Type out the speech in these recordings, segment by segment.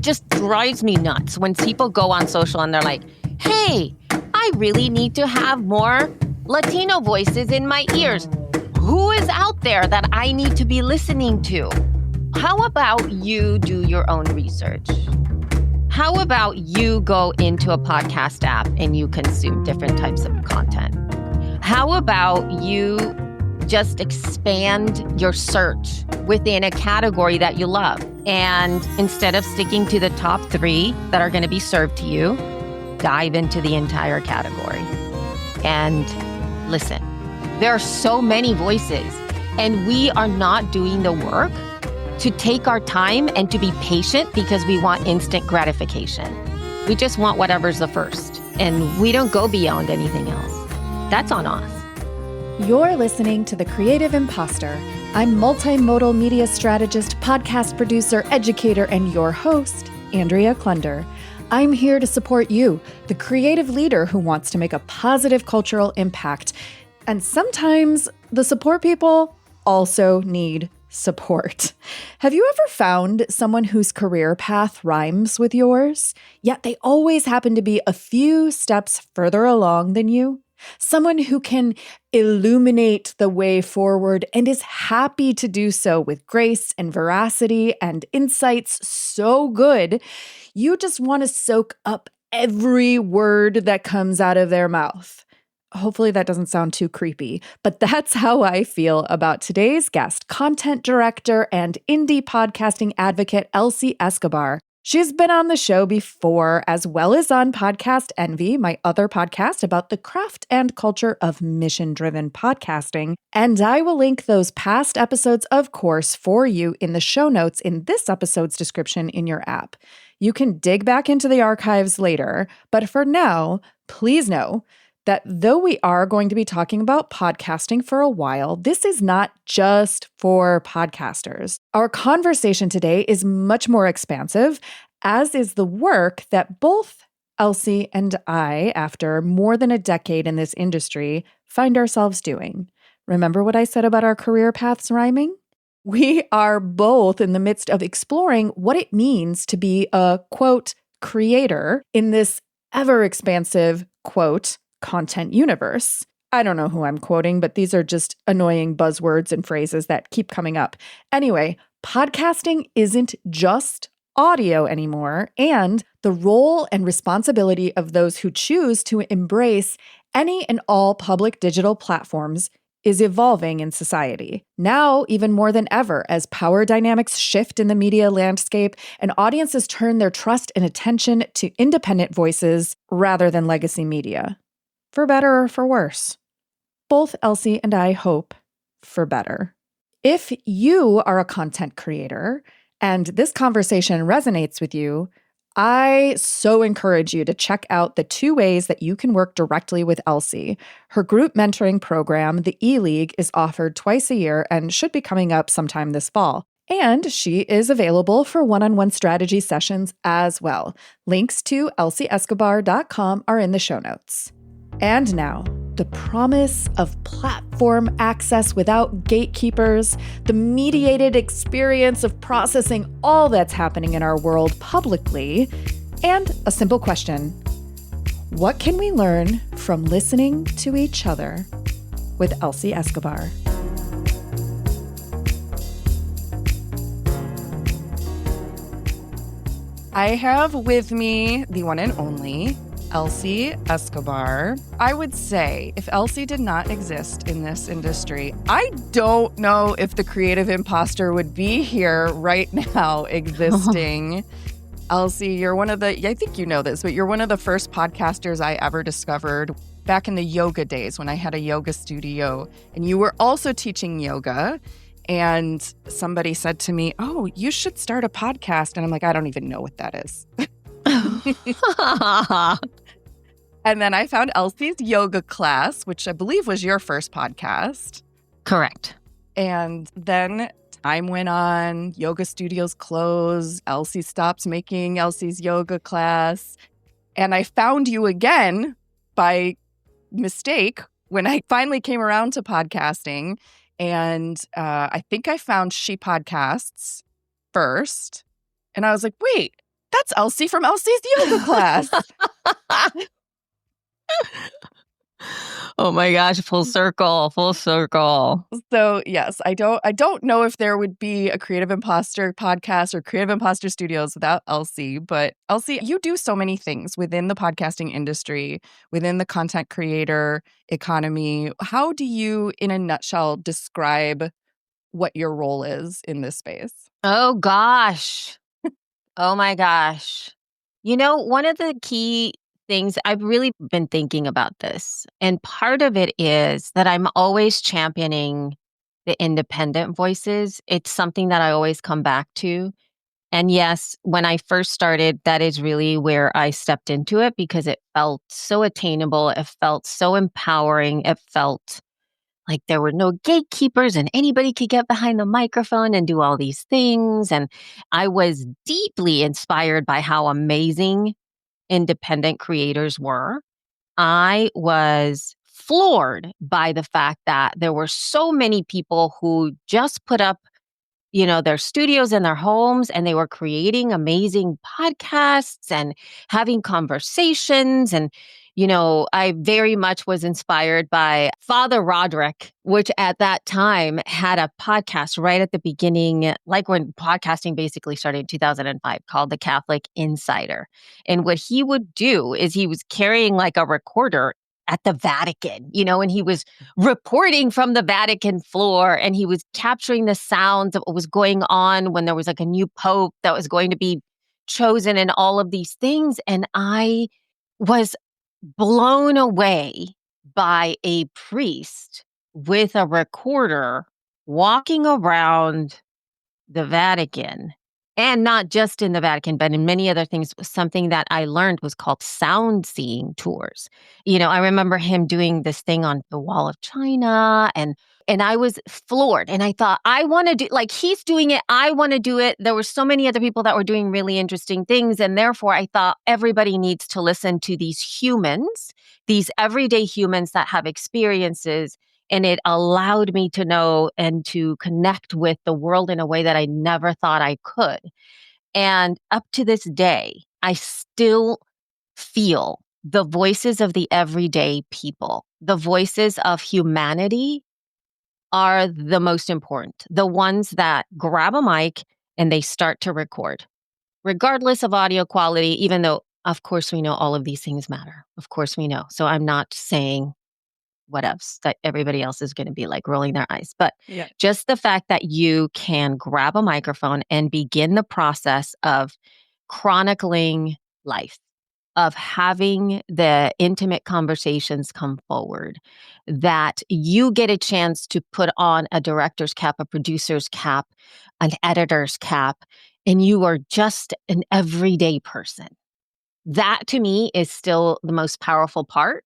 just drives me nuts when people go on social and they're like, hey, I really need to have more Latino voices in my ears. Who is out there that I need to be listening to? How about you do your own research? How about you go into a podcast app and you consume different types of content? How about you just expand your search within a category that you love? And instead of sticking to the top 3 that are going to be served to you, dive into the entire category. And listen, there are so many voices, and we are not doing the work to take our time and to be patient because we want instant gratification. We just want whatever's the first, and we don't go beyond anything else. That's on us. You're listening to The Creative Imposter. I'm multimodal media strategist, podcast producer, educator, and your host, Andrea Klunder. I'm here to support you, the creative leader who wants to make a positive cultural impact. And sometimes the support people also need support. Have you ever found someone whose career path rhymes with yours, yet they always happen to be a few steps further along than you? Someone who can illuminate the way forward and is happy to do so with grace and veracity and insights so good, you just want to soak up every word that comes out of their mouth. Hopefully that doesn't sound too creepy, but that's how I feel about today's guest, content director and indie podcasting advocate, Elsie Escobar. She's been on the show before, as well as on Podcast Envy, my other podcast about the craft and culture of mission-driven podcasting. And I will link those past episodes, of course, for you in the show notes in this episode's description in your app. You can dig back into the archives later, but for now, please know that though we are going to be talking about podcasting for a while, this is not just for podcasters. Our conversation today is much more expansive, as is the work that both Elsie and I, after more than a decade in this industry, find ourselves doing. Remember what I said about our career paths rhyming? We are both in the midst of exploring what it means to be a, quote, creator in this ever-expansive, quote, content universe. I don't know who I'm quoting, but these are just annoying buzzwords and phrases that keep coming up. Anyway, podcasting isn't just audio anymore, and the role and responsibility of those who choose to embrace any and all public digital platforms is evolving in society. Now, even more than ever, as power dynamics shift in the media landscape and audiences turn their trust and attention to independent voices rather than legacy media. For better or for worse. Both Elsie and I hope for better. If you are a content creator and this conversation resonates with you, I so encourage you to check out the 2 ways that you can work directly with Elsie. Her group mentoring program, the E-League, is offered twice a year and should be coming up sometime this fall. And she is available for one-on-one strategy sessions as well. Links to elsieescobar.com are in the show notes. And now, the promise of platform access without gatekeepers, the mediated experience of processing all that's happening in our world publicly, and a simple question: what can we learn from listening to each other? With Elsie Escobar. I have with me the one and only Elsie Escobar. I would say if Elsie did not exist in this industry, I don't know if the creative imposter would be here right now existing. Elsie, you're one of the, I think you know this, but you're one of the first podcasters I ever discovered back in the yoga days when I had a yoga studio, and you were also teaching yoga. And somebody said to me, oh, you should start a podcast. And I'm like, I don't even know what that is. And then I found Elsie's yoga class, which I believe was your first podcast. Correct. And then time went on, yoga studios closed, Elsie stopped making Elsie's yoga class. And I found you again by mistake when I finally came around to podcasting. And I think I found She Podcasts first. And I was like, wait, That's Elsie from Elsie's yoga class. Oh my gosh, full circle, full circle. So yes, I don't know if there would be a Creative Imposter podcast or Creative Imposter Studios without Elsie, but Elsie, you do so many things within the podcasting industry, within the content creator economy. How do you, in a nutshell, describe what your role is in this space? Oh gosh. Oh my gosh. One of the key things I've really been thinking about this, and part of it is that I'm always championing the independent voices. It's something that I always come back to. And yes, when I first started, that is really where I stepped into it because it felt so attainable. It felt so empowering. It felt like there were no gatekeepers and anybody could get behind the microphone and do all these things. And I was deeply inspired by how amazing independent creators were. I was floored by the fact that there were so many people who just put up their studios in their homes and they were creating amazing podcasts and having conversations. And, I very much was inspired by Father Roderick, which at that time had a podcast right at the beginning, like when podcasting basically started in 2005, called The Catholic Insider. And what he would do is he was carrying like a recorder at the Vatican, and he was reporting from the Vatican floor and he was capturing the sounds of what was going on when there was like a new pope that was going to be chosen and all of these things. And I was blown away by a priest with a recorder walking around the Vatican. And not just in the Vatican, but in many other things. Something that I learned was called sound seeing tours. I remember him doing this thing on the Wall of China and I was floored. And I thought, I want to do, like he's doing it, I want to do it. There were so many other people that were doing really interesting things. And therefore, I thought everybody needs to listen to these humans, these everyday humans that have experiences. And it allowed me to know and to connect with the world in a way that I never thought I could. And up to this day, I still feel the voices of the everyday people, the voices of humanity are the most important. The ones that grab a mic and they start to record, regardless of audio quality, even though, of course, we know all of these things matter. Of course, we know. So I'm not saying what else that everybody else is going to be like rolling their eyes. But just the fact that you can grab a microphone and begin the process of chronicling life, of having the intimate conversations come forward, that you get a chance to put on a director's cap, a producer's cap, an editor's cap, and you are just an everyday person. That to me is still the most powerful part.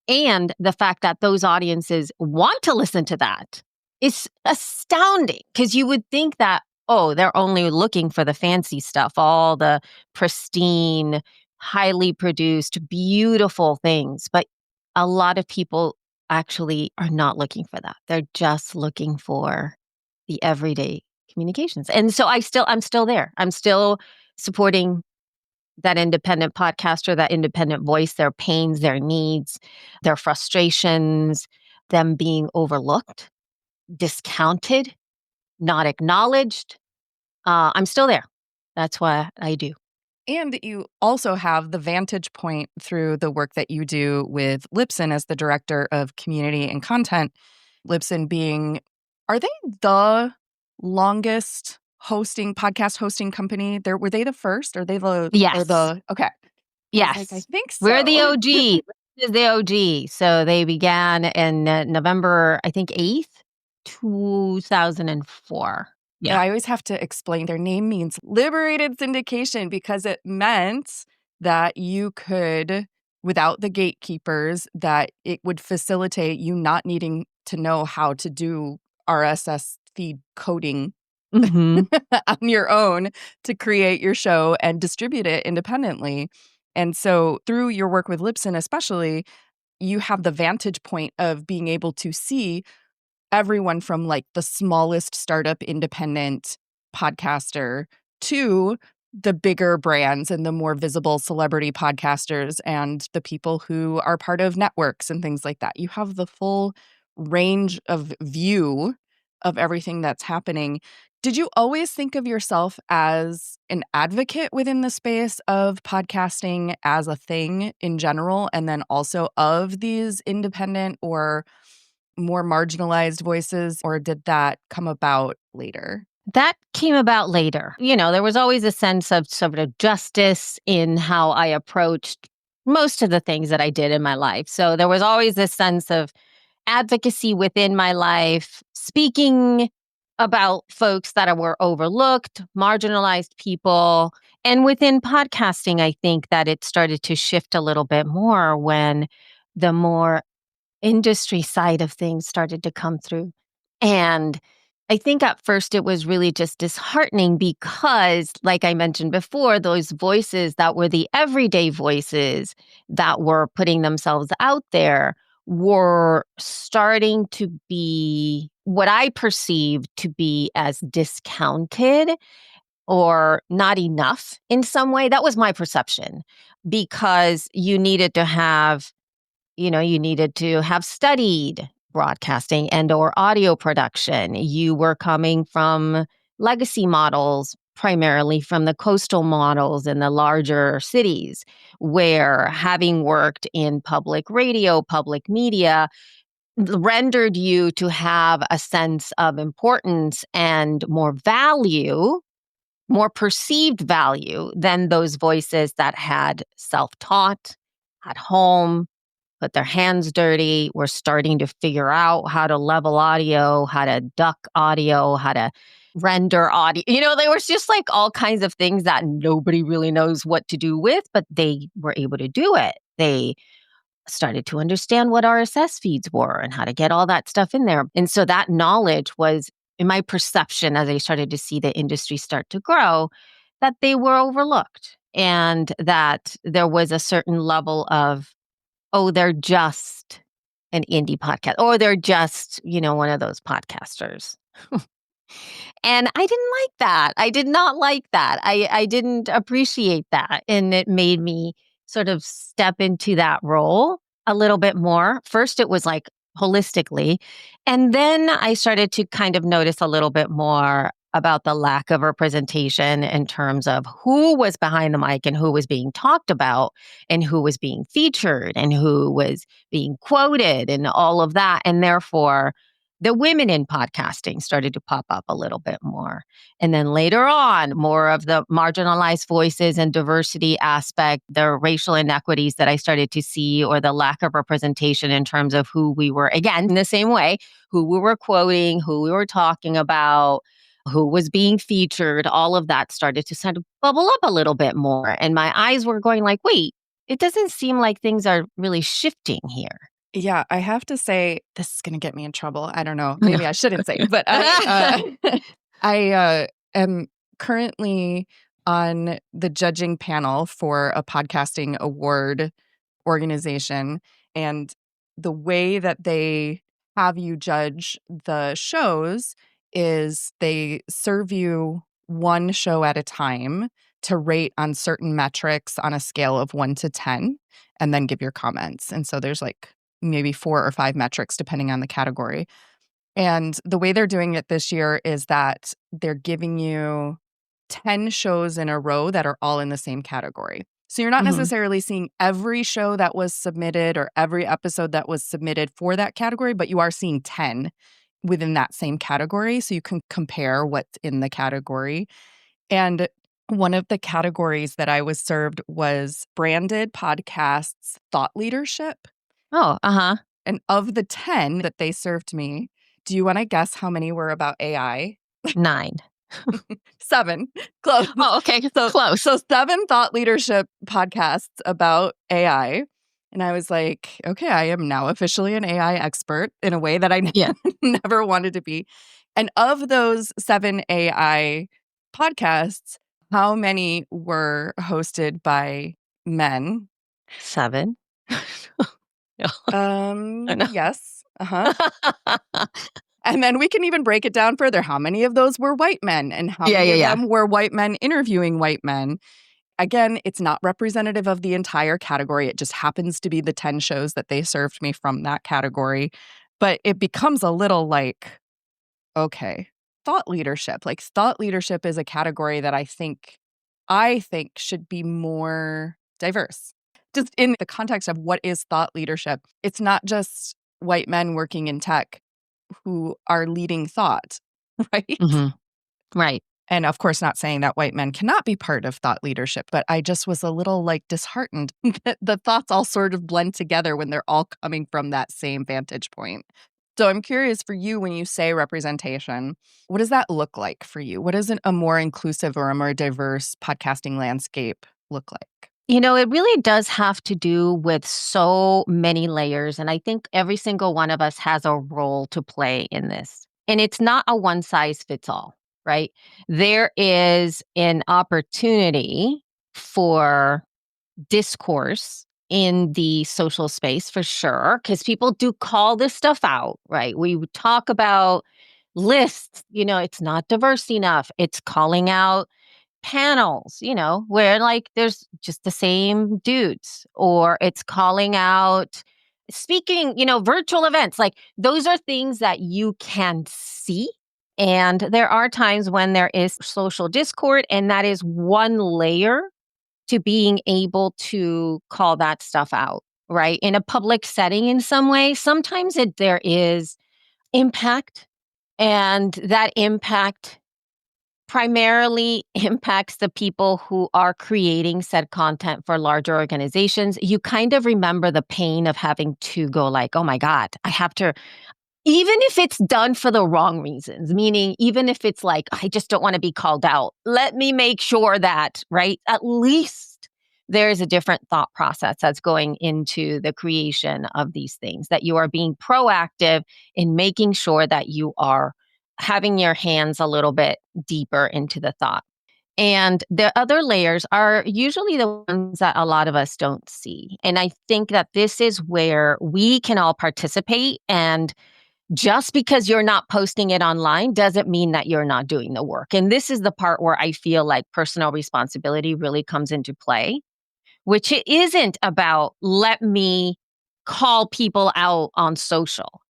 And the fact that those audiences want to listen to that is astounding because you would think that, oh, they're only looking for the fancy stuff, all the pristine, highly produced, beautiful things. But a lot of people actually are not looking for that. They're just looking for the everyday communications. And so I'm still there. I'm still supporting that independent podcaster, that independent voice, their pains, their needs, their frustrations, them being overlooked, discounted, not acknowledged. I'm still there. That's what I do. And you also have the vantage point through the work that you do with Libsyn as the director of community and content. Libsyn being, are they the longest podcast hosting company? Were they the first? Are they the Yes. Okay. Yes. I think so. We're the OG. This is the OG. So they began in November, I think 8th, 2004. Yeah. I always have to explain their name means liberated syndication because it meant that you could, without the gatekeepers, that it would facilitate you not needing to know how to do RSS feed coding on your own to create your show and distribute it independently. And so through your work with Libsyn especially, you have the vantage point of being able to see everyone from like the smallest startup independent podcaster to the bigger brands and the more visible celebrity podcasters and the people who are part of networks and things like that. You have the full range of view of everything that's happening. Did you always think of yourself as an advocate within the space of podcasting as a thing in general, and then also of these independent or more marginalized voices, or did that come about later? That came about later. There was always a sense of sort of justice in how I approached most of the things that I did in my life. So there was always this sense of advocacy within my life, speaking about folks that were overlooked, marginalized people. And within podcasting, I think that it started to shift a little bit more when the more industry side of things started to come through. And I think at first it was really just disheartening because, like I mentioned before, those voices that were the everyday voices that were putting themselves out there were starting to be what I perceived to be as discounted or not enough in some way. That was my perception because you needed to have studied broadcasting and or audio production. You were coming from legacy models, primarily from the coastal models in the larger cities, where having worked in public radio, public media, rendered you to have a sense of importance and more value, more perceived value than those voices that had self-taught at home, put their hands dirty, were starting to figure out how to level audio, how to duck audio, how to render audio. There was just like all kinds of things that nobody really knows what to do with, but they were able to do it. They started to understand what RSS feeds were and how to get all that stuff in there. And so that knowledge was, in my perception, as I started to see the industry start to grow, that they were overlooked and that there was a certain level of, oh, they're just an indie podcast, or they're just, one of those podcasters. And I didn't like that. I did not like that. I didn't appreciate that. And it made me sort of step into that role a little bit more. First, it was like holistically. And then I started to kind of notice a little bit more about the lack of representation in terms of who was behind the mic and who was being talked about and who was being featured and who was being quoted and all of that. And therefore, the women in podcasting started to pop up a little bit more. And then later on, more of the marginalized voices and diversity aspect, the racial inequities that I started to see, or the lack of representation in terms of who we were, again, in the same way, who we were quoting, who we were talking about, who was being featured, all of that started to sort of bubble up a little bit more. And my eyes were going like, wait, it doesn't seem like things are really shifting here. Yeah, I have to say, this is going to get me in trouble. I don't know. Maybe I shouldn't say, but I am currently on the judging panel for a podcasting award organization. And the way that they have you judge the shows is they serve you one show at a time to rate on certain metrics on a scale of 1 to 10, and then give your comments. And so there's like maybe 4 or 5 metrics depending on the category. And the way they're doing it this year is that they're giving you 10 shows in a row that are all in the same category. So you're not necessarily seeing every show that was submitted or every episode that was submitted for that category, but you are seeing 10 within that same category. So you can compare what's in the category. And one of the categories that I was served was branded podcasts thought leadership. Oh, uh-huh. And of the 10 that they served me, do you want to guess how many were about AI? 9. 7. Close. Oh, okay. Close. So 7 thought leadership podcasts about AI. And I was like, okay, I am now officially an AI expert in a way that I never wanted to be. And of those 7 AI podcasts, how many were hosted by men? 7. Yes. Uh-huh. And then we can even break it down further. How many of those were white men and how many of them were white men interviewing white men? Again, it's not representative of the entire category. It just happens to be the 10 shows that they served me from that category. But it becomes a little like, okay, thought leadership. Like thought leadership is a category that I think should be more diverse. Just in the context of what is thought leadership, it's not just white men working in tech who are leading thought, right? Mm-hmm. Right. And of course, not saying that white men cannot be part of thought leadership, but I just was a little like disheartened that the thoughts all sort of blend together when they're all coming from that same vantage point. So I'm curious for you, when you say representation, what does that look like for you? What does a more inclusive or a more diverse podcasting landscape look like? You know, it really does have to do with so many layers. And I think every single one of us has a role to play in this. And it's not a one size fits all, right? There is an opportunity for discourse in the social space for sure, because people do call this stuff out, right? We would talk about lists, it's not diverse enough. It's calling out panels, where like there's just the same dudes, or it's calling out speaking, virtual events. Like those are things that you can see. And there are times when there is social discord, and that is one layer to being able to call that stuff out, right? In a public setting in some way, sometimes there is impact, and that impact primarily impacts the people who are creating said content for larger organizations. You kind of remember the pain of having to go like, oh my God, I have to, even if it's done for the wrong reasons, meaning even if it's like, I just don't want to be called out, let me make sure that, right, at least there's a different thought process that's going into the creation of these things, that you are being proactive in making sure that you are having your hands a little bit deeper into the thought. And the other layers are usually the ones that a lot of us don't see. And I think that this is where we can all participate. And just because you're not posting it online doesn't mean that you're not doing the work. And this is the part where I feel like personal responsibility really comes into play, which it isn't about let me call people out on social.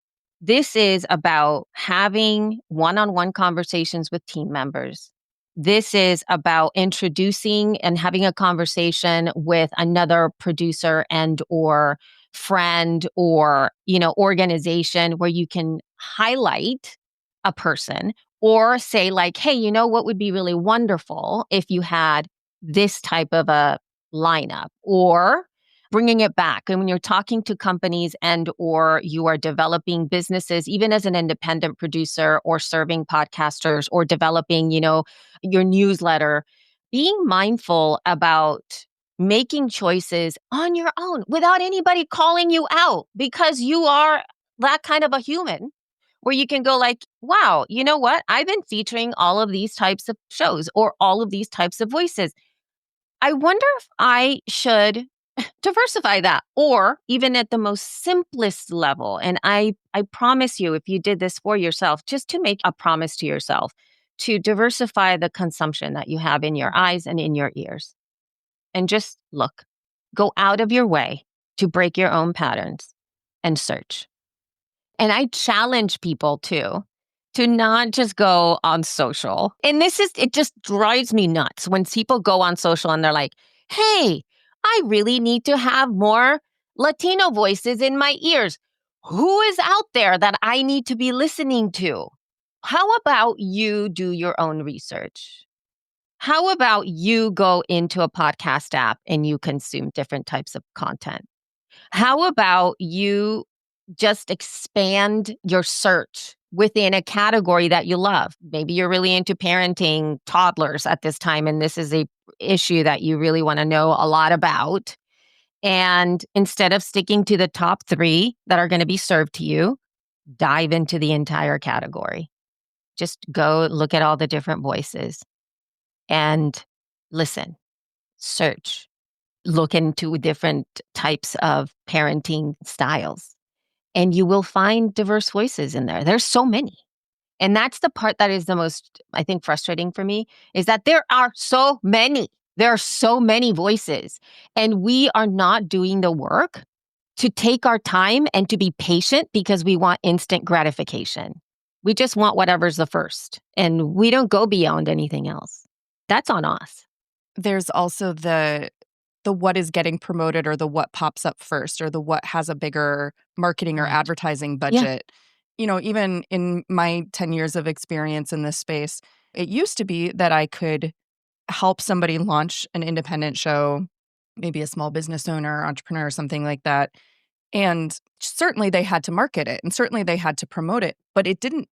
This is about having one-on-one conversations with team members. This is about introducing and having a conversation with another producer and or friend or, organization where you can highlight a person or say like, hey, what would be really wonderful if you had this type of a lineup, or bringing it back. And when you're talking to companies and or you are developing businesses, even as an independent producer or serving podcasters or developing, your newsletter, being mindful about making choices on your own without anybody calling you out, because you are that kind of a human where you can go like, wow, you know what? I've been featuring all of these types of shows or all of these types of voices. I wonder if I should diversify that, or even at the most simplest level. And I promise you, if you did this for yourself, just to make a promise to yourself to diversify the consumption that you have in your eyes and in your ears. And just look, go out of your way to break your own patterns and search. And I challenge people to not just go on social. And it just drives me nuts when people go on social and they're like, hey, I really need to have more Latino voices in my ears. Who is out there that I need to be listening to? How about you do your own research? How about you go into a podcast app and you consume different types of content? How about you just expand your search within a category that you love? Maybe you're really into parenting toddlers at this time, and this is a issue that you really want to know a lot about. And instead of sticking to the top 3 that are going to be served to you, dive into the entire category. Just go look at all the different voices and listen, search, look into different types of parenting styles. And you will find diverse voices in there. There's so many. And that's the part that is the most, I think, frustrating for me, is that there are so many. There are so many voices, and we are not doing the work to take our time and to be patient because we want instant gratification. We just want whatever's the first, and we don't go beyond anything else. That's on us. There's also the what is getting promoted, or the what pops up first, or the what has a bigger marketing or advertising budget. Yeah. Even in my 10 years of experience in this space, it used to be that I could help somebody launch an independent show, maybe a small business owner, entrepreneur, something like that. And certainly they had to market it, and certainly they had to promote it, but it didn't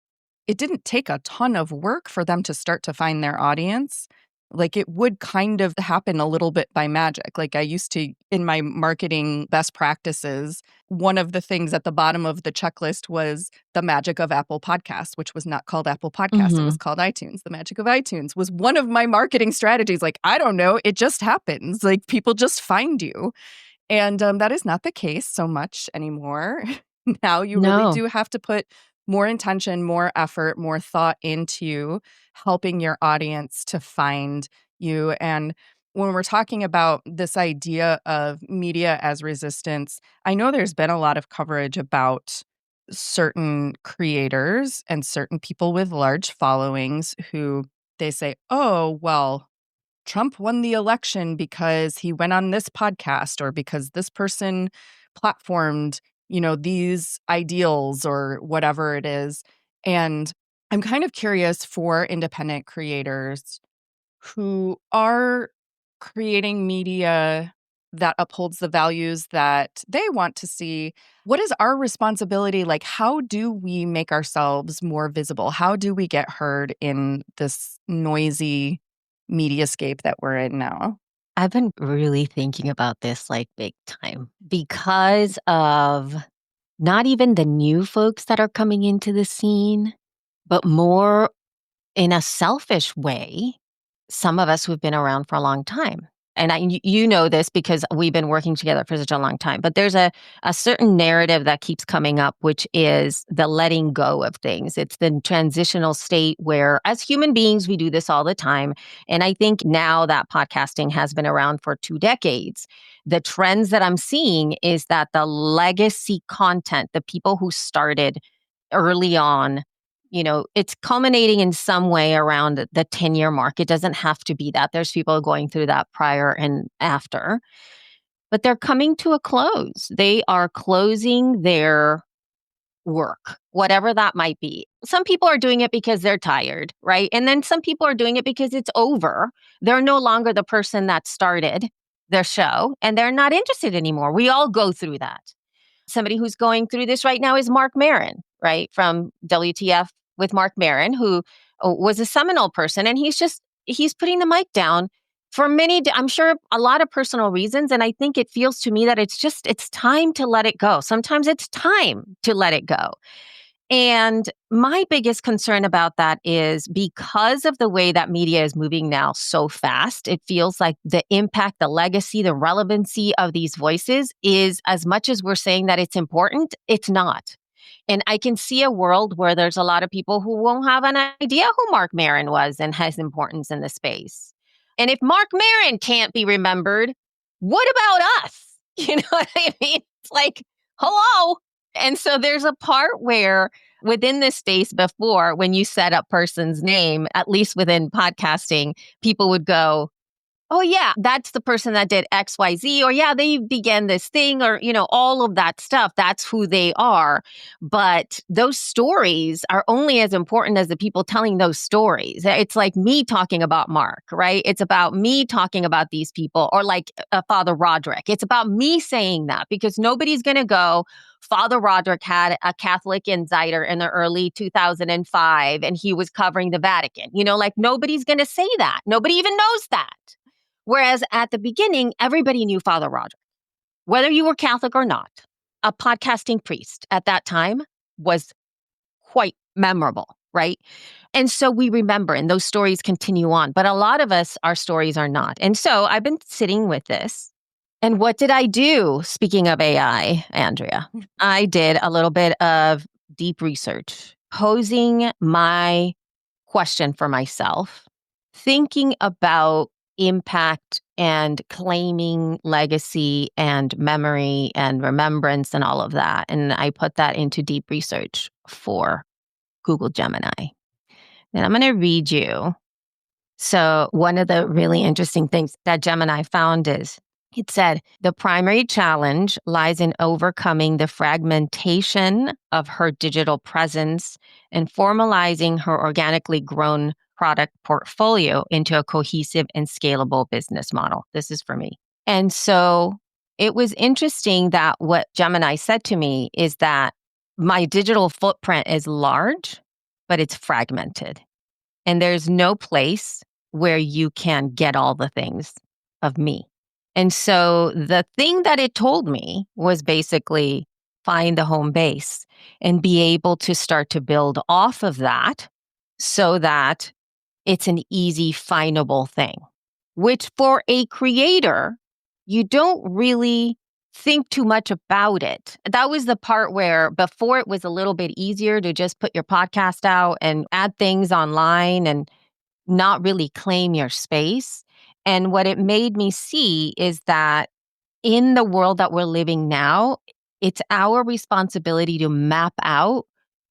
take a ton of work for them to start to find their audience. Like, it would kind of happen a little bit by magic. Like, I used to, in my marketing best practices, one of the things at the bottom of the checklist was the magic of Apple Podcasts, which was not called Apple Podcasts. It was called iTunes. The magic of iTunes was one of my marketing strategies. Like, I don't know, it just happens. Like, people just find you. And that is not the case so much anymore. Now you really do have to put more intention, more effort, more thought into helping your audience to find you. And when we're talking about this idea of media as resistance, I know there's been a lot of coverage about certain creators and certain people with large followings who they say, oh, well, Trump won the election because he went on this podcast, or because this person platformed, these ideals, or whatever it is. And I'm kind of curious, for independent creators who are creating media that upholds the values that they want to see, what is our responsibility? Like, how do we make ourselves more visible? How do we get heard in this noisy mediascape that we're in now? I've been really thinking about this like big time because of not even the new folks that are coming into the scene, but more in a selfish way, some of us who've been around for a long time. And you know this because we've been working together for such a long time. But there's a certain narrative that keeps coming up, which is the letting go of things. It's the transitional state where, as human beings, we do this all the time. And I think now that podcasting has been around for 2 decades, the trends that I'm seeing is that the legacy content, the people who started early on, it's culminating in some way around the 10-year mark. It doesn't have to be that. There's people going through that prior and after, but they're coming to a close. They are closing their work, whatever that might be. Some people are doing it because they're tired, right? And then some people are doing it because it's over. They're no longer the person that started their show, and they're not interested anymore. We all go through that. Somebody who's going through this right now is Mark Maron, right? From WTF with Mark Maron, who was a seminal person. And he's putting the mic down for I'm sure a lot of personal reasons. And I think it feels to me that it's time to let it go. Sometimes it's time to let it go. And my biggest concern about that is because of the way that media is moving now so fast, it feels like the impact, the legacy, the relevancy of these voices is, as much as we're saying that it's important, it's not. And I can see a world where there's a lot of people who won't have an idea who Mark Maron was and his importance in the space. And if Mark Maron can't be remembered, what about us? You know what I mean? It's like, hello. And so there's a part where within this space before, when you set up person's name, at least within podcasting, people would go, oh yeah, that's the person that did XYZ, or yeah, they began this thing, or, all of that stuff. That's who they are. But those stories are only as important as the people telling those stories. It's like me talking about Mark, right? It's about me talking about these people, or like Father Roderick. It's about me saying that, because nobody's going to go, Father Roderick had a Catholic insider in the early 2005, and he was covering the Vatican. Like, nobody's going to say that. Nobody even knows that. Whereas at the beginning, everybody knew Father Roderick, whether you were Catholic or not. A podcasting priest at that time was quite memorable, right? And so we remember, and those stories continue on. But a lot of us, our stories are not. And so I've been sitting with this. And what did I do? Speaking of AI, Andrea, I did a little bit of deep research posing my question for myself, thinking about impact and claiming legacy and memory and remembrance and all of that. And I put that into deep research for Google Gemini. And I'm going to read you. So one of the really interesting things that Gemini found is it said, the primary challenge lies in overcoming the fragmentation of her digital presence and formalizing her organically grown product portfolio into a cohesive and scalable business model. This is for me. And so it was interesting that what Gemini said to me is that my digital footprint is large, but it's fragmented. And there's no place where you can get all the things of me. And so the thing that it told me was basically find the home base and be able to start to build off of that so that it's an easy findable thing, which for a creator, you don't really think too much about it. That was the part where before it was a little bit easier to just put your podcast out and add things online and not really claim your space. And what it made me see is that in the world that we're living now, it's our responsibility to map out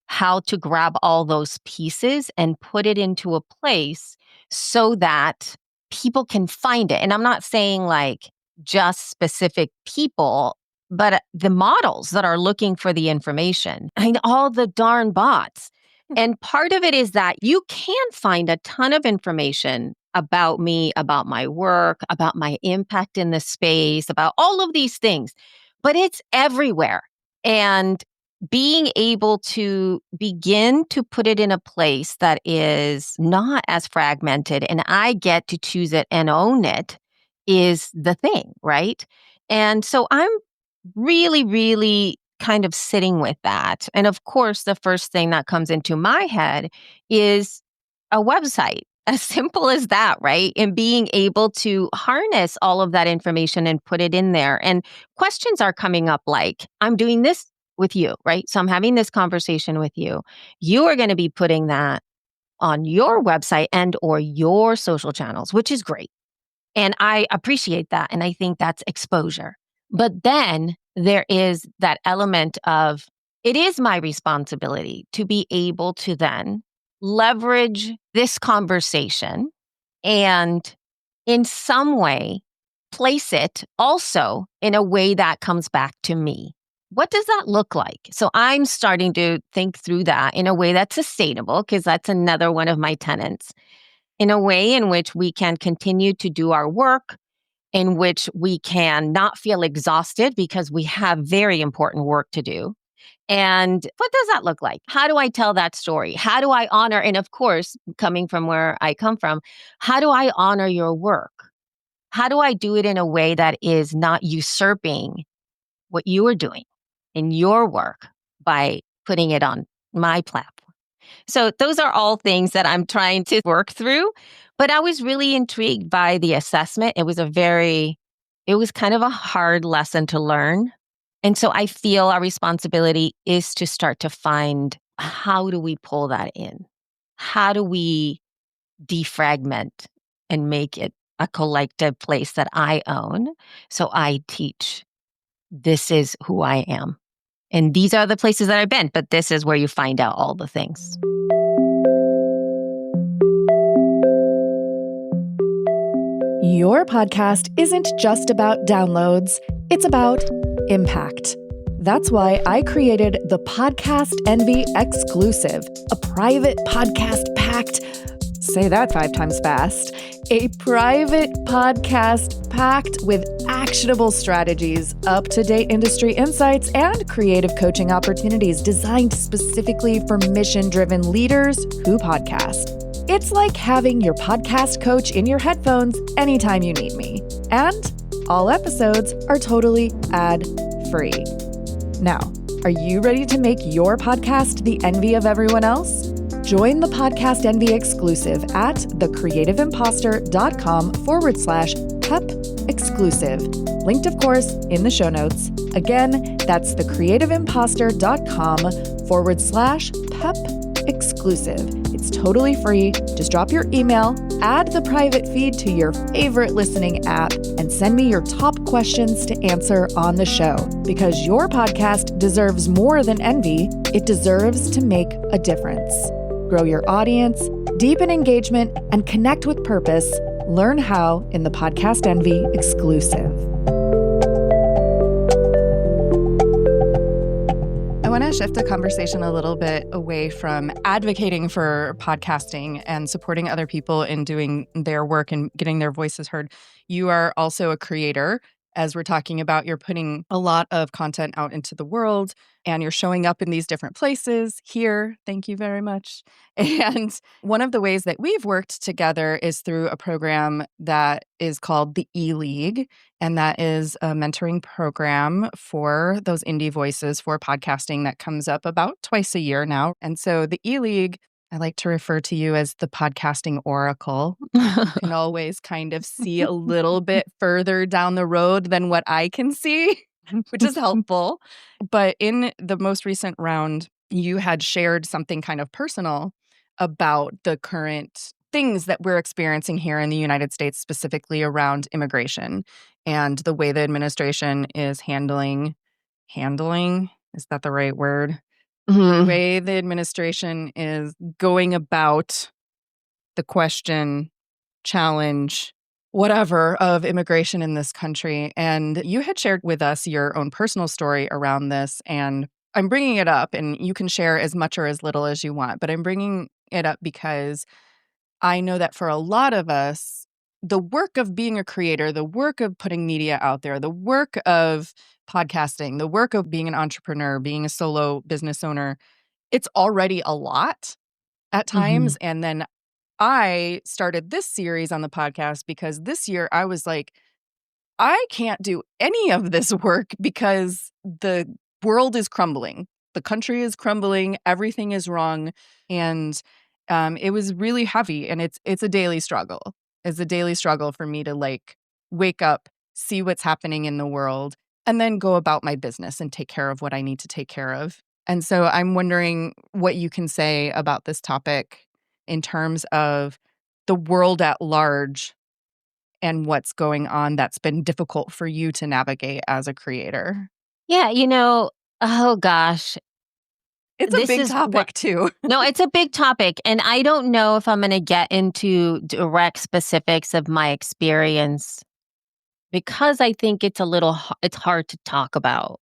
how to grab all those pieces and put it into a place so that people can find it. And I'm not saying like just specific people, but the models that are looking for the information. I mean, all the darn bots. And part of it is that you can find a ton of information about me, about my work, about my impact in the space, about all of these things, but it's everywhere. And being able to begin to put it in a place that is not as fragmented and I get to choose it and own it is the thing, right? And so I'm really, really kind of sitting with that. And of course, the first thing that comes into my head is a website, as simple as that, right? And being able to harness all of that information and put it in there. And questions are coming up like, I'm doing this with you, right? So I'm having this conversation with you. You are going to be putting that on your website and or your social channels, which is great. And I appreciate that. And I think that's exposure. But then there is that element of it is my responsibility to be able to then leverage this conversation and in some way place it also in a way that comes back to me. What does that look like? So I'm starting to think through that in a way that's sustainable, because that's another one of my tenets, in a way in which we can continue to do our work, in which we can not feel exhausted because we have very important work to do. And what does that look like? How do I tell that story? How do I honor? And of course, coming from where I come from, how do I honor your work? How do I do it in a way that is not usurping what you are doing in your work by putting it on my platform? So those are all things that I'm trying to work through. But I was really intrigued by the assessment. It was kind of a hard lesson to learn. And so I feel our responsibility is to start to find, how do we pull that in? How do we defragment and make it a collective place that I own? So I teach, this is who I am. And these are the places that I've been, but this is where you find out all the things. Your podcast isn't just about downloads, it's about impact. That's why I created the Podcast Envy Exclusive, a private podcast packed, say that 5 times fast, a private podcast packed with actionable strategies, up-to-date industry insights, and creative coaching opportunities designed specifically for mission-driven leaders who podcast. It's like having your podcast coach in your headphones anytime you need me. And all episodes are totally ad-free. Now, are you ready to make your podcast the envy of everyone else? Join the Podcast Envy exclusive at thecreativeimposter.com/PEP exclusive. Linked, of course, in the show notes. Again, that's thecreativeimposter.com/PEP exclusive. It's totally free. Just drop your email, add the private feed to your favorite listening app, and send me your top questions to answer on the show. Because your podcast deserves more than envy. It deserves to make a difference. Grow your audience, deepen engagement, and connect with purpose. Learn how in the Podcast Envy exclusive. I want to shift the conversation a little bit away from advocating for podcasting and supporting other people in doing their work and getting their voices heard. You are also a creator. As we're talking about, you're putting a lot of content out into the world and you're showing up in these different places here. Thank you very much. And one of the ways that we've worked together is through a program that is called the E-League. And that is a mentoring program for those indie voices for podcasting that comes up about twice a year now. And so the E-League, I like to refer to you as the podcasting oracle. You can always kind of see a little bit further down the road than what I can see, which is helpful. But in the most recent round, you had shared something kind of personal about the current things that we're experiencing here in the United States, specifically around immigration and the way the administration is handling, is that the right word? The way the administration is going about the question, challenge, whatever, of immigration in this country. And you had shared with us your own personal story around this. And I'm bringing it up, and you can share as much or as little as you want, but I'm bringing it up because I know that for a lot of us, the work of being a creator, the work of putting media out there, the work of podcasting, the work of being an entrepreneur, being a solo business owner, it's already a lot at times. And then I started this series on the podcast because this year I was like, I can't do any of this work because the world is crumbling. The country is crumbling. Everything is wrong. And it was really heavy. And it's a daily struggle. It's a daily struggle for me to like wake up, see what's happening in the world, and then go about my business and take care of what I need to take care of. And so I'm wondering what you can say about this topic in terms of the world at large and what's going on that's been difficult for you to navigate as a creator. Yeah, oh gosh. It's a big topic too. No, it's a big topic. And I don't know if I'm going to get into direct specifics of my experience because I think it's it's hard to talk about.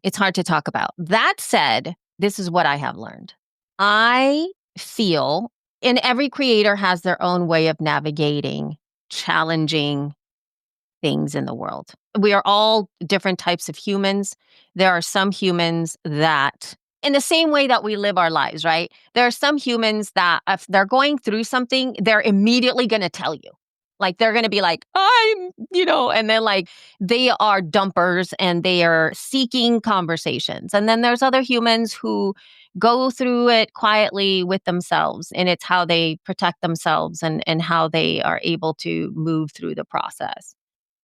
It's hard to talk about. That said, this is what I have learned. I feel, and every creator has their own way of navigating challenging things in the world. We are all different types of humans. There are some humans that, in the same way that we live our lives, right? There are some humans that if they're going through something, they're immediately going to tell you. Like they're going to be like, and then like they are dumpers and they are seeking conversations. And then there's other humans who go through it quietly with themselves. And it's how they protect themselves and how they are able to move through the process.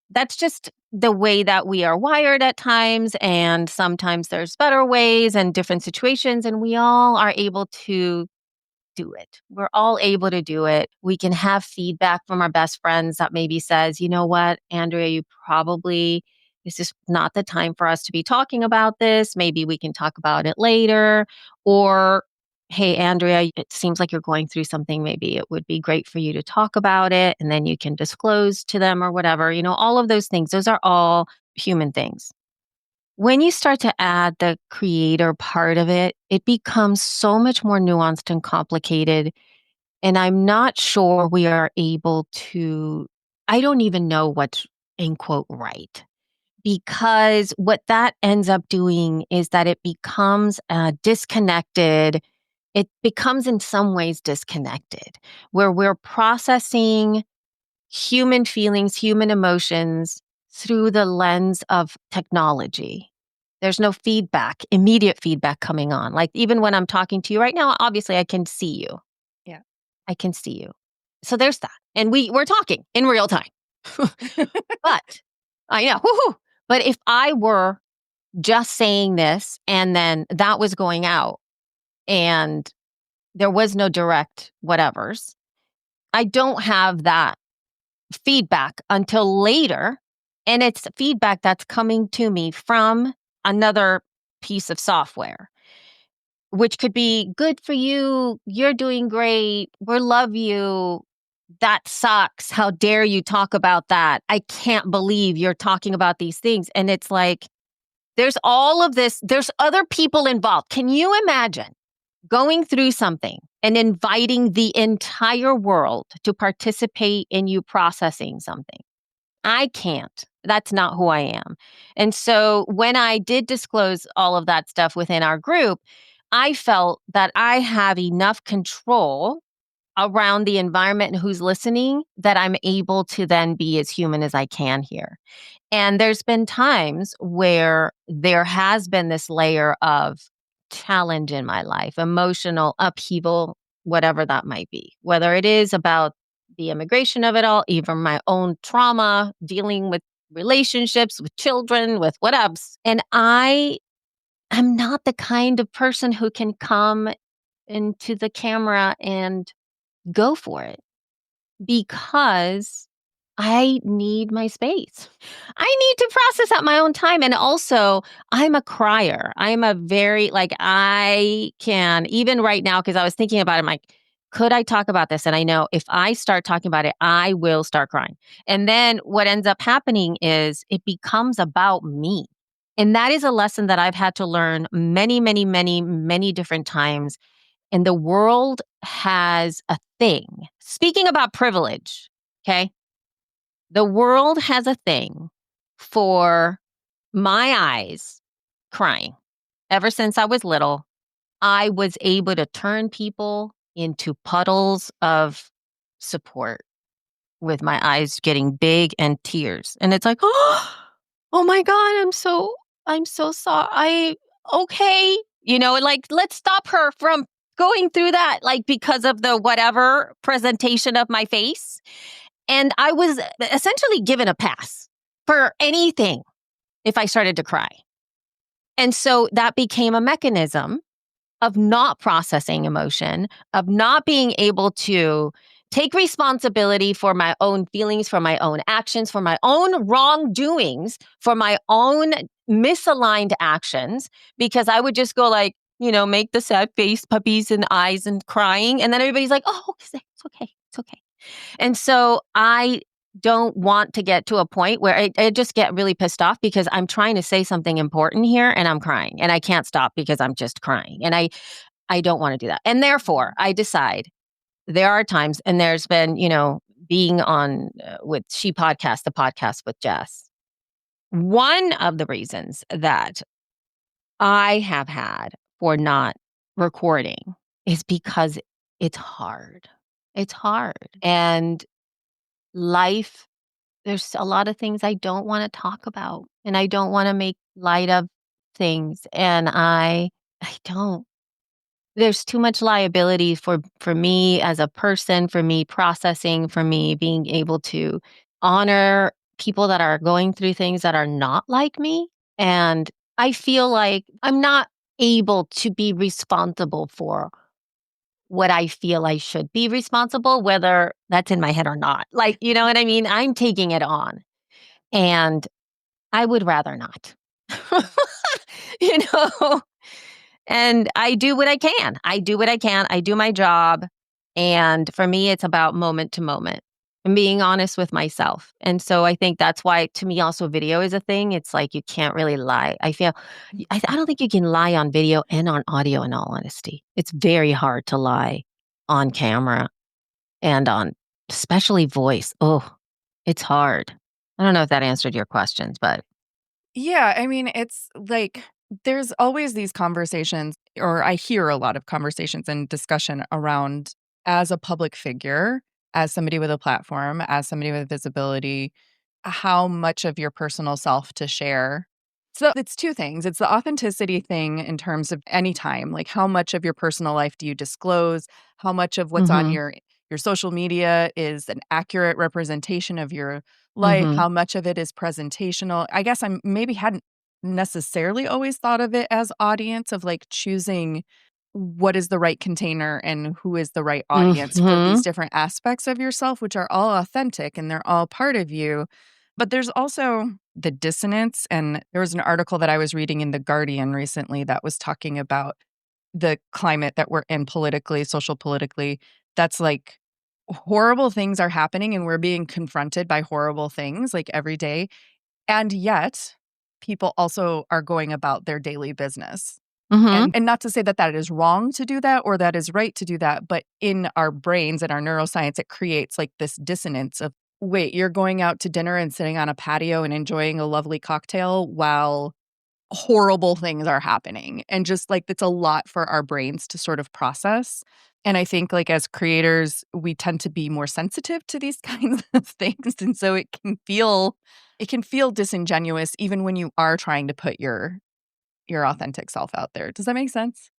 That's just the way that we are wired at times. And sometimes there's better ways and different situations. And we all are able to do it. We're all able to do it. We can have feedback from our best friends that maybe says, you know what, Andrea, this is not the time for us to be talking about this. Maybe we can talk about it later. Or, hey, Andrea, it seems like you're going through something. Maybe it would be great for you to talk about it. And then you can disclose to them or whatever. All of those things, those are all human things. When you start to add the creator part of it, it becomes so much more nuanced and complicated. And I'm not sure we are able to, I don't even know what's in quote right. Because what that ends up doing is that it becomes disconnected. It becomes in some ways disconnected, where we're processing human feelings, human emotions through the lens of technology. There's no immediate feedback coming on. Like even when I'm talking to you right now, obviously I can see you. Yeah. I can see you. So there's that. And we're talking in real time. But woohoo. But if I were just saying this and then that was going out and there was no direct whatevers. I don't have that feedback until later. And it's feedback that's coming to me from another piece of software, which could be good for you. You're doing great. We love you. That sucks. How dare you talk about that? I can't believe you're talking about these things. And it's like, there's all of this. There's other people involved. Can you imagine going through something and inviting the entire world to participate in you processing something? I can't. That's not who I am. And so when I did disclose all of that stuff within our group, I felt that I have enough control around the environment and who's listening that I'm able to then be as human as I can here. And there's been times where there has been this layer of challenge in my life, emotional upheaval, whatever that might be, whether it is about the immigration of it all, even my own trauma, dealing with relationships with children, with whatever. And I am not the kind of person who can come into the camera and go for it because I need my space. I need to process at my own time. And also, I'm a crier. I'm a very, I can, even right now, because I was thinking about it, I'm like, could I talk about this? And I know if I start talking about it, I will start crying. And then what ends up happening is it becomes about me. And that is a lesson that I've had to learn many, many, many, many different times. And the world has a thing. Speaking about privilege, okay? The world has a thing for my eyes crying. Ever since I was little, I was able to turn people into puddles of support with my eyes getting big and tears. And it's like, oh my God, I'm so sorry. Okay. Let's stop her from going through that, because of the whatever presentation of my face. And I was essentially given a pass for anything if I started to cry. And so that became a mechanism of not processing emotion, of not being able to take responsibility for my own feelings, for my own actions, for my own wrongdoings, for my own misaligned actions, because I would just go make the sad face, puppies and eyes and crying. And then everybody's like, oh, it's okay. It's okay. And so I don't want to get to a point where I just get really pissed off because I'm trying to say something important here and I'm crying and I can't stop because I'm just crying. And I don't want to do that. And therefore, I decide there are times, and there's been, being on with She Podcast, the podcast with Jess. One of the reasons that I have had for not recording is because it's hard. It's hard. And life, there's a lot of things I don't want to talk about and I don't want to make light of things. And I don't. There's too much liability for me as a person, for me processing, for me being able to honor people that are going through things that are not like me. And I feel like I'm not able to be responsible for what I feel I should be responsible, whether that's in my head or not. You know what I mean? I'm taking it on and I would rather not, you know? And I do what I can. I do what I can. I do my job. And for me, it's about moment to moment and being honest with myself. And so I think that's why, to me, also video is a thing. It's like you can't really lie. I don't think you can lie on video and on audio, in all honesty. It's very hard to lie on camera and on especially voice. Oh, it's hard. I don't know if that answered your questions, but. Yeah, I mean, it's like there's always these conversations, or I hear a lot of conversations and discussion around, as a public figure, as somebody with a platform, as somebody with visibility, how much of your personal self to share. So it's two things. It's the authenticity thing in terms of any time, like how much of your personal life do you disclose? How much of what's on your social media is an accurate representation of your life? How much of it is presentational? I guess I maybe hadn't necessarily always thought of it as audience, of like choosing what is the right container and who is the right audience for these different aspects of yourself, which are all authentic and they're all part of you. But there's also the dissonance. And there was an article that I was reading in The Guardian recently that was talking about the climate that we're in politically, social politically. That's like horrible things are happening and we're being confronted by horrible things like every day. And yet people also are going about their daily business. And not to say that that is wrong to do that or that is right to do that, but in our brains and our neuroscience, it creates like this dissonance of, wait, you're going out to dinner and sitting on a patio and enjoying a lovely cocktail while horrible things are happening. And just like, it's a lot for our brains to sort of process. And I think like as creators, we tend to be more sensitive to these kinds of things. And so it can feel disingenuous even when you are trying to put your authentic self out there. Does that make sense?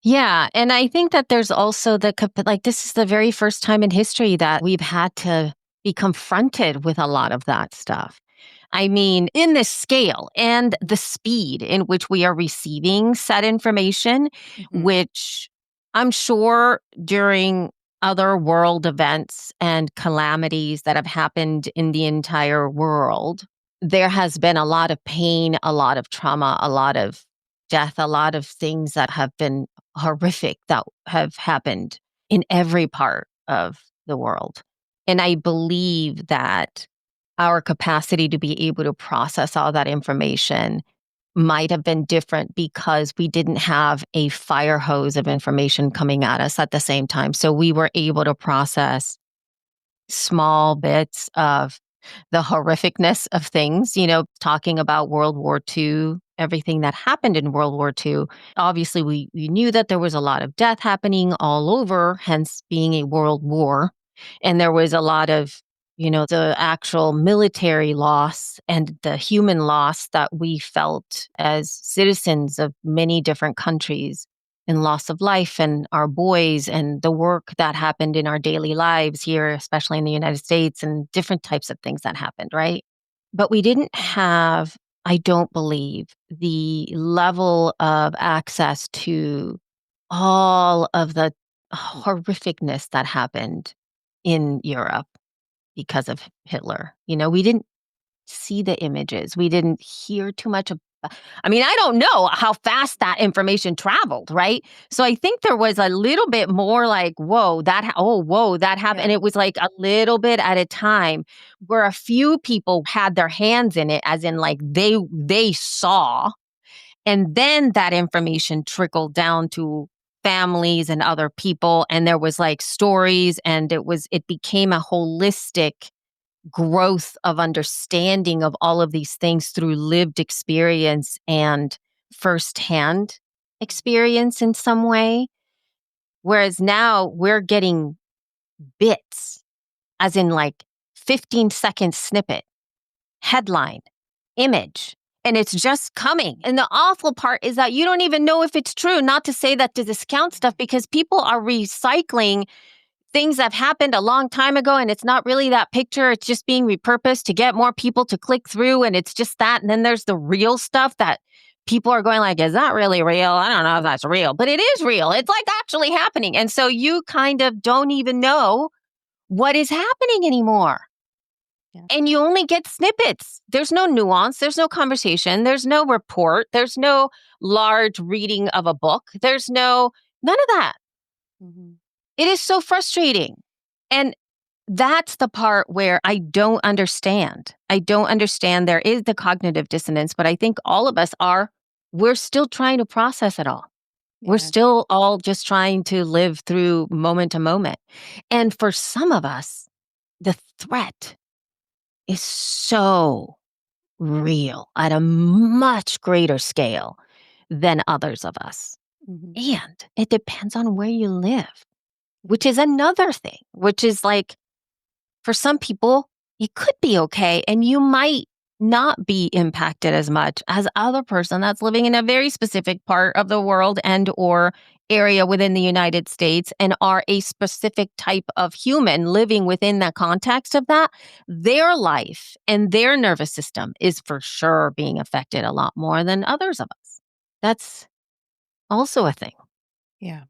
Yeah. And I think that there's also this is the very first time in history that we've had to be confronted with a lot of that stuff. I mean, in this scale and the speed in which we are receiving said information, which I'm sure during other world events and calamities that have happened in the entire world, there has been a lot of pain, a lot of trauma, a lot of death, a lot of things that have been horrific that have happened in every part of the world. And I believe that our capacity to be able to process all that information might have been different because we didn't have a fire hose of information coming at us at the same time. So we were able to process small bits of the horrificness of things, talking about World War II, everything that happened in World War II. Obviously, we knew that there was a lot of death happening all over, hence being a world war. And there was a lot of, the actual military loss and the human loss that we felt as citizens of many different countries, and loss of life and our boys and the work that happened in our daily lives here, especially in the United States, and different types of things that happened, right? But we didn't have, I don't believe, the level of access to all of the horrificness that happened in Europe because of Hitler. We didn't see the images. We didn't hear too much I don't know how fast that information traveled, right? So I think there was a little bit more like, whoa, that happened. Yeah. And it was like a little bit at a time where a few people had their hands in it, as in like they saw. And then that information trickled down to families and other people. And there was like stories, and it became a holistic growth of understanding of all of these things through lived experience and firsthand experience in some way. Whereas now we're getting bits, as in like 15-second snippet, headline, image, and it's just coming. And the awful part is that you don't even know if it's true, not to say that to discount stuff, because people are recycling things that happened a long time ago, and it's not really that picture. It's just being repurposed to get more people to click through, and it's just that. And then there's the real stuff that people are going like, is that really real? I don't know if that's real, but it is real. It's like actually happening. And so you kind of don't even know what is happening anymore. Yeah. And you only get snippets. There's no nuance. There's no conversation. There's no report. There's no large reading of a book. There's none of that. Mm-hmm. It is so frustrating. And that's the part where I don't understand. There is the cognitive dissonance, but I think all of us we're still trying to process it all. Yeah. We're still all just trying to live through moment to moment. And for some of us, the threat is so real at a much greater scale than others of us. Mm-hmm. And it depends on where you live. Which is another thing, which is like, for some people, it could be okay. And you might not be impacted as much as other person that's living in a very specific part of the world and or area within the United States and are a specific type of human living within that context of that. Their life and their nervous system is for sure being affected a lot more than others of us. That's also a thing. Yeah.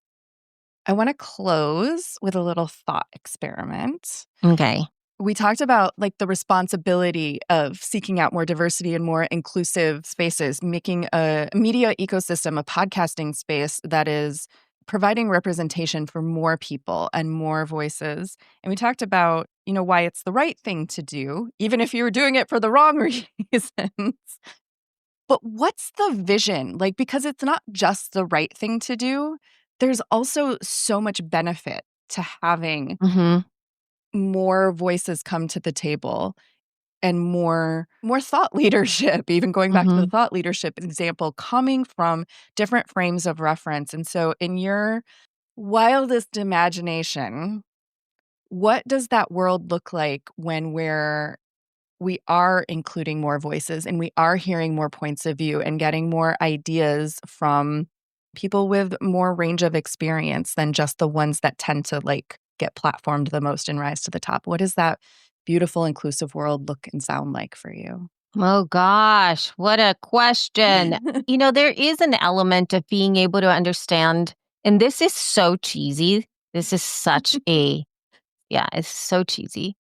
I want to close with a little thought experiment. Okay. We talked about like the responsibility of seeking out more diversity and more inclusive spaces, making a media ecosystem, a podcasting space that is providing representation for more people and more voices. And we talked about, why it's the right thing to do, even if you were doing it for the wrong reasons. But what's the vision? Like, because it's not just the right thing to do, there's also so much benefit to having more voices come to the table and more thought leadership, even going back to the thought leadership example, coming from different frames of reference. And so in your wildest imagination, what does that world look like when we are including more voices and we are hearing more points of view and getting more ideas from people with more range of experience than just the ones that tend to like get platformed the most and rise to the top? What does that beautiful, inclusive world look and sound like for you? Oh gosh, what a question. There is an element of being able to understand, and this is so cheesy. This is such it's so cheesy,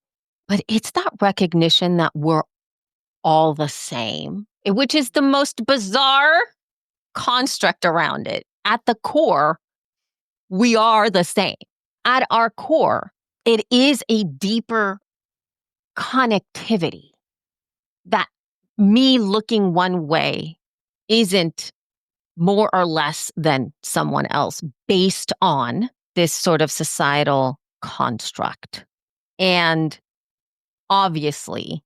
but it's that recognition that we're all the same, which is the most bizarre construct around it. At the core, we are the same. At our core, it is a deeper connectivity that me looking one way isn't more or less than someone else based on this sort of societal construct. And obviously,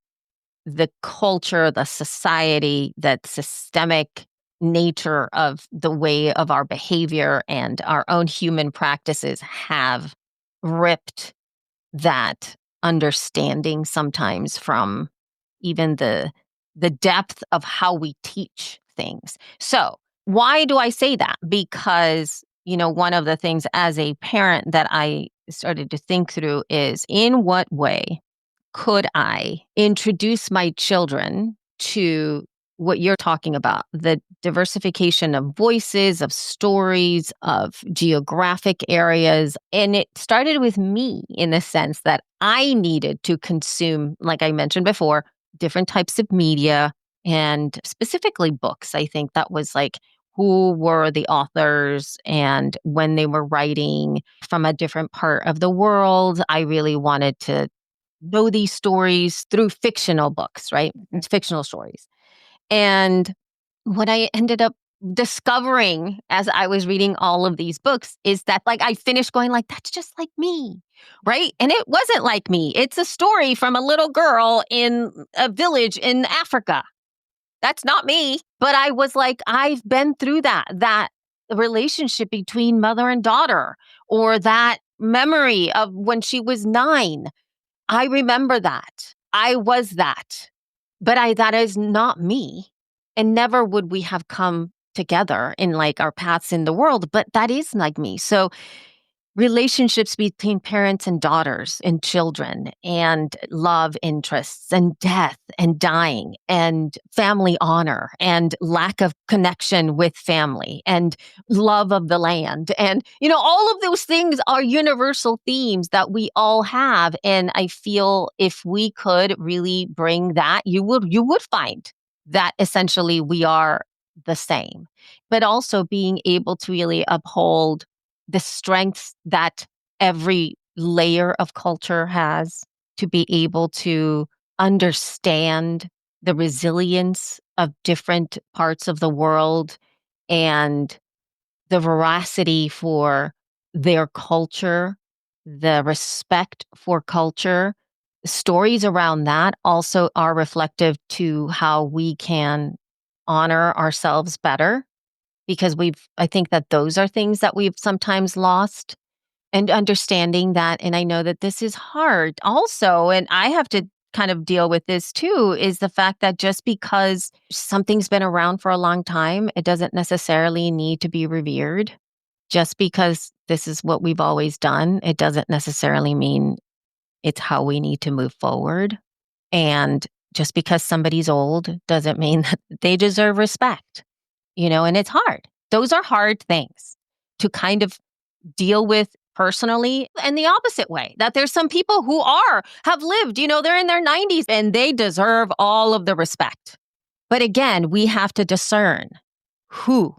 the culture, the society, that systemic nature of the way of our behavior and our own human practices have ripped that understanding sometimes from even the depth of how we teach things. So, why do I say that? Because, one of the things as a parent that I started to think through is, in what way could I introduce my children to what you're talking about, the diversification of voices, of stories, of geographic areas? And it started with me in the sense that I needed to consume, like I mentioned before, different types of media and specifically books. I think that was like, who were the authors and when they were writing from a different part of the world. I really wanted to know these stories through fictional books, right? It's fictional stories. And what I ended up discovering as I was reading all of these books is that like I finished going like, that's just like me, right? And it wasn't like me. It's a story from a little girl in a village in Africa. That's not me. But I was like, I've been through that relationship between mother and daughter, or that memory of when she was 9. I remember that. I was that. But that is not me. And never would we have come together in like our paths in the world, but that is like me. So relationships between parents and daughters and children, and love interests and death and dying and family honor and lack of connection with family and love of the land. And, all of those things are universal themes that we all have. And I feel if we could really bring that, you would find that essentially we are the same, but also being able to really uphold the strengths that every layer of culture has, to be able to understand the resilience of different parts of the world and the veracity for their culture, the respect for culture. Stories around that also are reflective to how we can honor ourselves better, because I think that those are things that we've sometimes lost, and understanding that. And I know that this is hard also, and I have to kind of deal with this too, is the fact that just because something's been around for a long time, it doesn't necessarily need to be revered. Just because this is what we've always done, it doesn't necessarily mean it's how we need to move forward. And just because somebody's old doesn't mean that they deserve respect. And it's hard. Those are hard things. to kind of deal with personally, and the opposite way, that there's some people who have lived, they're in their 90s and they deserve all of the respect. But again, we have to discern who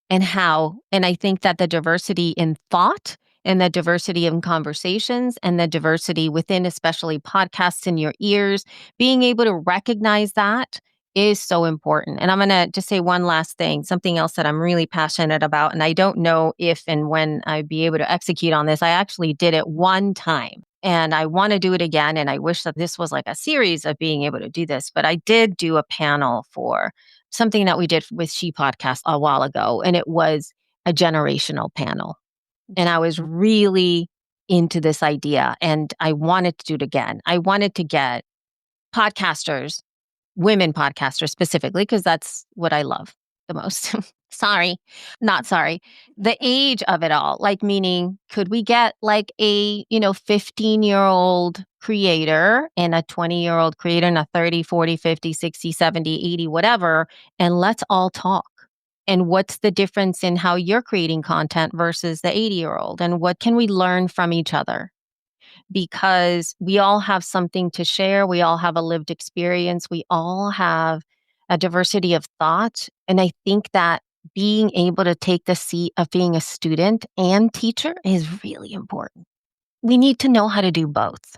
and how. And I think that the diversity in thought and the diversity in conversations and the diversity within, especially podcasts in your ears, being able to recognize that is so important. And I'm going to just say one last thing, something else that I'm really passionate about. And I don't know if and when I'd be able to execute on this. I actually did it one time and I want to do it again. And I wish that this was like a series of being able to do this. But I did do a panel for something that we did with She Podcast a while ago. And it was a generational panel. And I was really into this idea and I wanted to do it again. I wanted to get podcasters, women podcasters specifically, because that's what I love the most. Not sorry. The age of it all, like meaning, could we get like a, 15-year-old creator and a 20-year-old creator and a 30, 40, 50, 60, 70, 80, whatever, and let's all talk. And what's the difference in how you're creating content versus the 80-year-old? And what can we learn from each other? Because we all have something to share. We all have a lived experience. We all have a diversity of thought. And I think that being able to take the seat of being a student and teacher is really important. We need to know how to do both.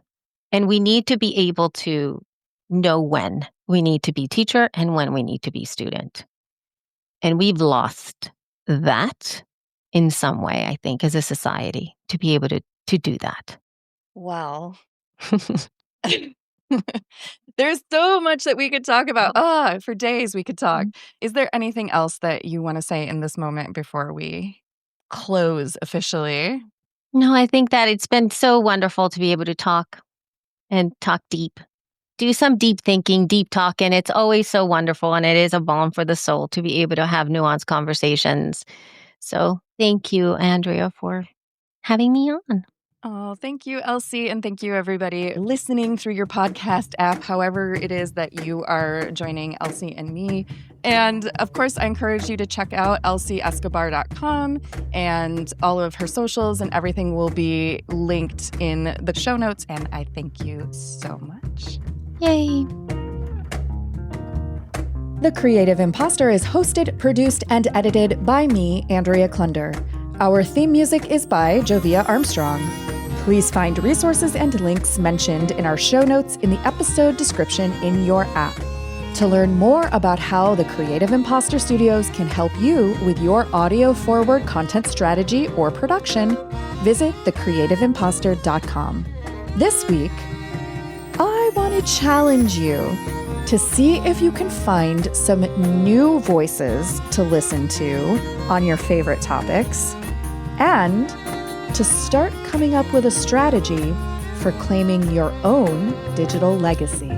And we need to be able to know when we need to be teacher and when we need to be student. And we've lost that in some way, I think, as a society, to be able to do that. Wow. There's so much that we could talk about. For days we could talk. Is there anything else that you want to say in this moment before we close officially? No, I think that it's been so wonderful to be able to talk and talk deep. Do some deep thinking, deep talking. It's always so wonderful. And it is a balm for the soul to be able to have nuanced conversations. So thank you, Andrea, for having me on. Oh, thank you, Elsie. And thank you, everybody listening through your podcast app, however it is that you are joining Elsie and me. And of course, I encourage you to check out elsieescobar.com, and all of her socials and everything will be linked in the show notes. And I thank you so much. Yay. The Creative Imposter is hosted, produced, and edited by me, Andrea Klunder. Our theme music is by Jovia Armstrong. Please find resources and links mentioned in our show notes in the episode description in your app. To learn more about how the Creative Imposter Studios can help you with your audio-forward content strategy or production, visit thecreativeimposter.com. This week, I want to challenge you to see if you can find some new voices to listen to on your favorite topics, and to start coming up with a strategy for claiming your own digital legacy.